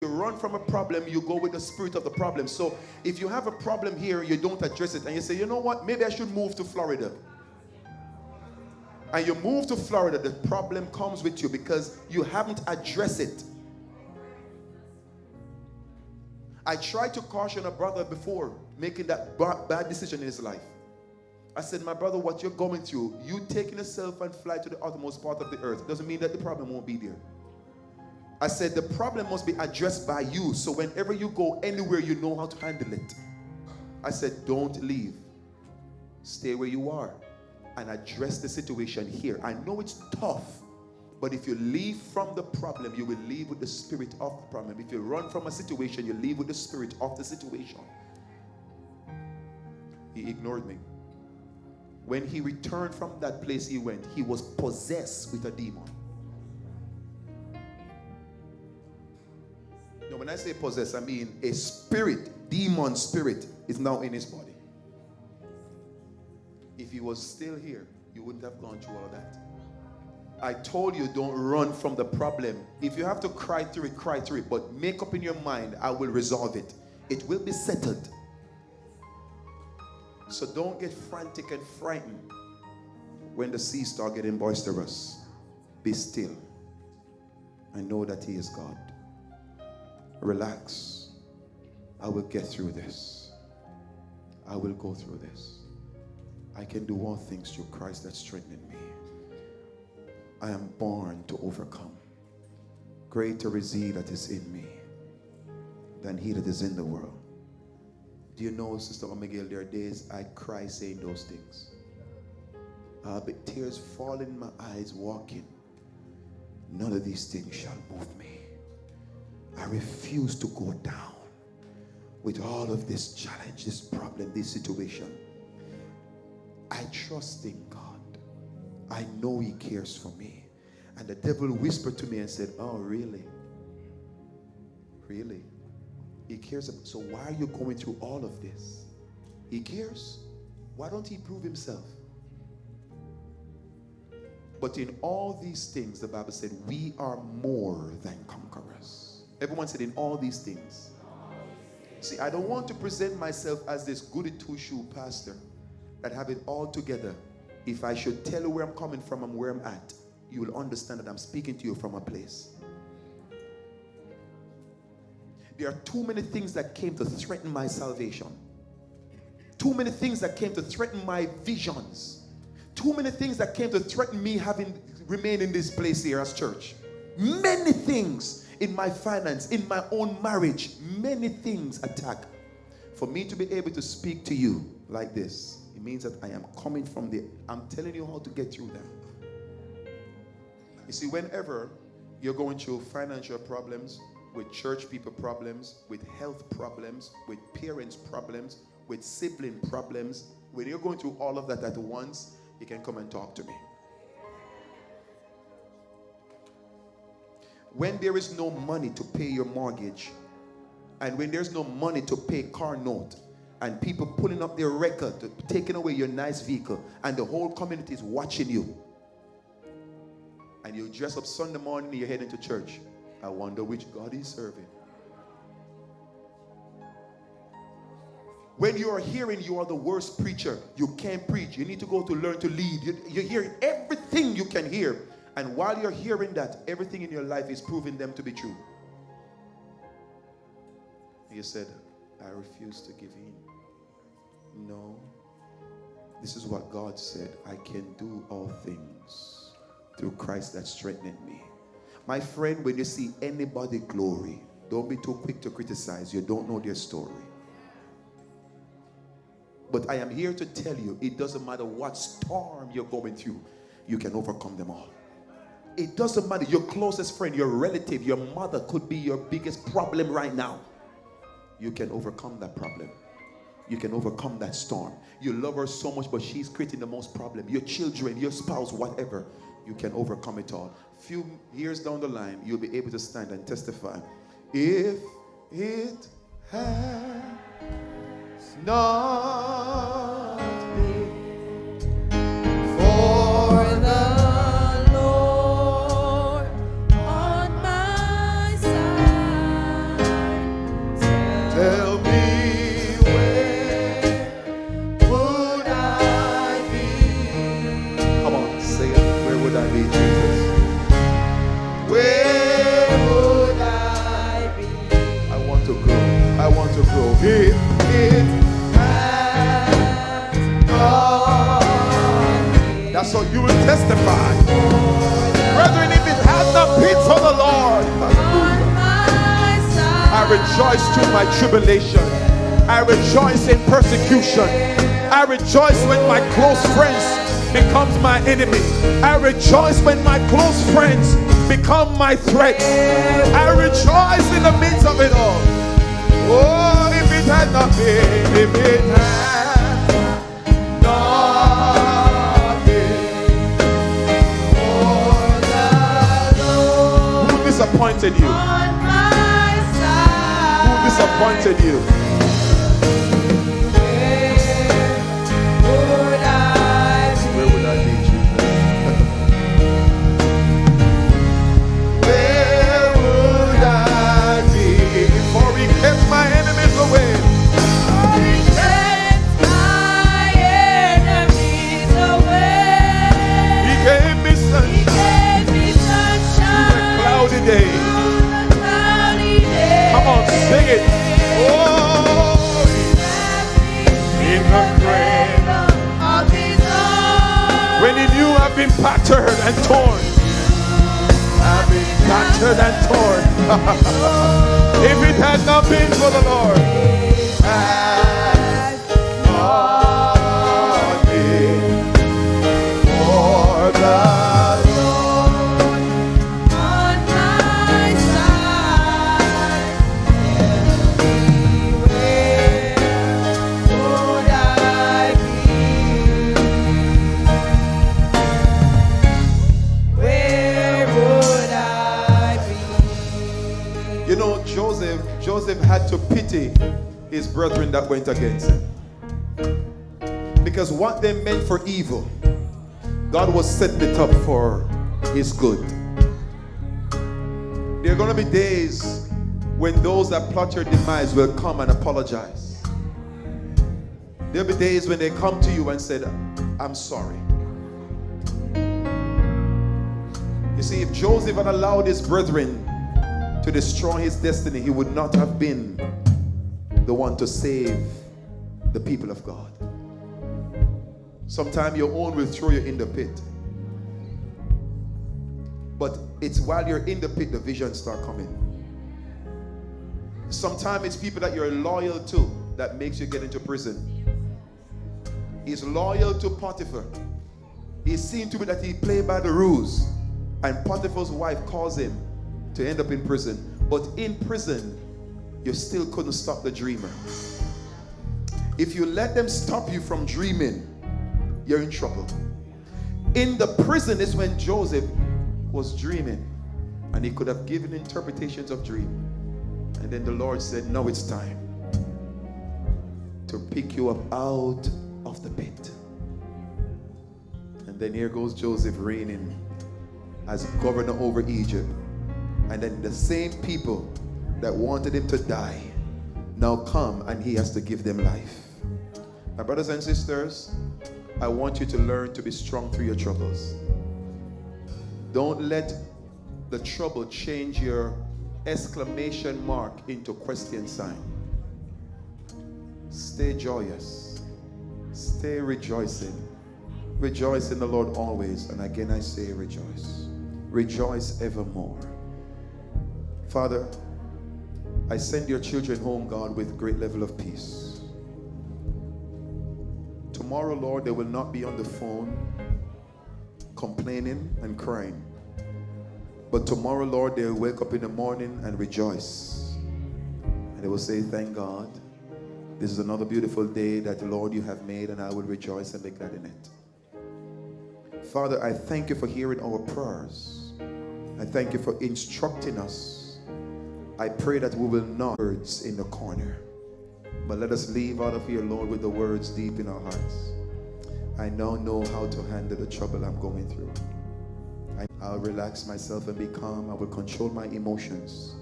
You run from a problem, you go with the spirit of the problem. So if you have a problem here, you don't address it, and you say, you know what, maybe I should move to Florida. And you move to Florida, the problem comes with you because you haven't addressed it. I tried to caution a brother before making that bad decision in his life. I said, my brother, what you're going through, you taking yourself and fly to the uttermost part of the earth doesn't mean that the problem won't be there. I said, the problem must be addressed by you, so whenever you go anywhere, you know how to handle it. I said, don't leave. Stay where you are and address the situation here. I know it's tough, but if you leave from the problem, you will leave with the spirit of the problem. If you run from a situation, you leave with the spirit of the situation. He ignored me. When he returned from that place he went, he was possessed with a demon. No, when I say possessed, I mean a spirit, demon spirit, is now in his body. If he was still here, you wouldn't have gone through all of that. I told you, don't run from the problem. If you have to cry through it, but make up in your mind, I will resolve it. It will be settled. So don't get frantic and frightened when the seas start getting boisterous. Be still and know that he is God. Relax. I will get through this. I will go through this. I can do all things through Christ that strengthens me. I am born to overcome. Greater is he that is in me than he that is in the world. Do you know, Sister Omega, there are days I cry saying those things. But tears fall in my eyes walking. None of these things shall move me. I refuse to go down with all of this challenge, this problem, this situation. I trust in God. I know he cares for me. And the devil whispered to me and said, oh, really? Really? He cares about, so why are you going through all of this? He cares. Why don't he prove himself? But in all these things, the Bible said, we are more than conquerors. Everyone said, in all these things. See, I don't want to present myself as this goody two-shoe pastor that have it all together. If I should tell you where I'm coming from and where I'm at, you will understand that I'm speaking to you from a place. There are too many things that came to threaten my salvation. Too many things that came to threaten my visions. Too many things that came to threaten me remain in this place here as church. Many things in my finance, in my own marriage, many things attack. For me to be able to speak to you like this, it means that I am coming from the, I'm telling you how to get through them. You see, whenever you're going through financial problems, with church people problems, with health problems, with parents problems, with sibling problems, when you're going through all of that at once, you can come and talk to me. When there is no money to pay your mortgage, and when there's no money to pay car note, and people pulling up their record, taking away your nice vehicle, and the whole community is watching you, and you dress up Sunday morning and you're heading to church, I wonder which God he's serving. When you are hearing you are the worst preacher, you can't preach, you need to go to learn to lead, you're hearing everything you can hear, and while you're hearing that, everything in your life is proving them to be true. You said, I refuse to give in. No. This is what God said. I can do all things through Christ that strengthened me. My friend, when you see anybody glory, don't be too quick to criticize. You don't know their story. But I am here to tell you, it doesn't matter what storm you're going through, you can overcome them all. It doesn't matter. Your closest friend, your relative, your mother could be your biggest problem right now. You can overcome that problem. You can overcome that storm. You love her so much, but she's creating the most problem. Your children, your spouse, whatever. You can overcome it all. Few years down the line, you'll be able to stand and testify. If it had not been for the Lord on my side, If it had not been. That's how you will testify. Brethren, if it had not been for the Lord, I rejoice through my tribulation. I rejoice in persecution. I rejoice when my close friends becomes my enemy. I rejoice when my close friends become my threats. I rejoice in the midst of it all. Oh, if it had not been, if it had not been for the Lord. Who disappointed you? On my side. Who disappointed you? Come on, sing it. Oh, in the cradle of his arms. When he knew I've been battered and torn. I've been battered and torn. If it had not been for the Lord, had not been for the Joseph had to pity his brethren that went against him. Because what they meant for evil, God was setting it up for his good. There are going to be days when those that plot your demise will come and apologize. There will be days when they come to you and said, I'm sorry. You see, if Joseph had allowed his brethren to destroy his destiny, he would not have been the one to save the people of God. Sometimes your own will throw you in the pit. But it's while you're in the pit the visions start coming. Sometimes it's people that you're loyal to that makes you get into prison. He's loyal to Potiphar. He seemed to be that he played by the rules, and Potiphar's wife caused him to end up in prison. But in prison, you still couldn't stop the dreamer. If you let them stop you from dreaming, you're in trouble. In the prison is when Joseph was dreaming, and he could have given interpretations of dream. And then the Lord said, now it's time to pick you up out of the pit. And then here goes Joseph reigning as governor over Egypt. And then the same people that wanted him to die now come, and he has to give them life. My brothers and sisters, I want you to learn to be strong through your troubles. Don't let the trouble change your exclamation mark into question sign. Stay joyous. Stay rejoicing. Rejoice in the Lord always. And again I say rejoice. Rejoice evermore. Father, I send your children home, God, with great level of peace. Tomorrow, Lord, they will not be on the phone complaining and crying. But tomorrow, Lord, they will wake up in the morning and rejoice. And they will say, thank God. This is another beautiful day that, Lord, you have made, and I will rejoice and be glad in it. Father, I thank you for hearing our prayers. I thank you for instructing us. I pray that we will not words in the corner, but let us leave out of here, Lord, with the words deep in our hearts. I now know how to handle the trouble I'm going through. I'll relax myself and be calm. I will control my emotions.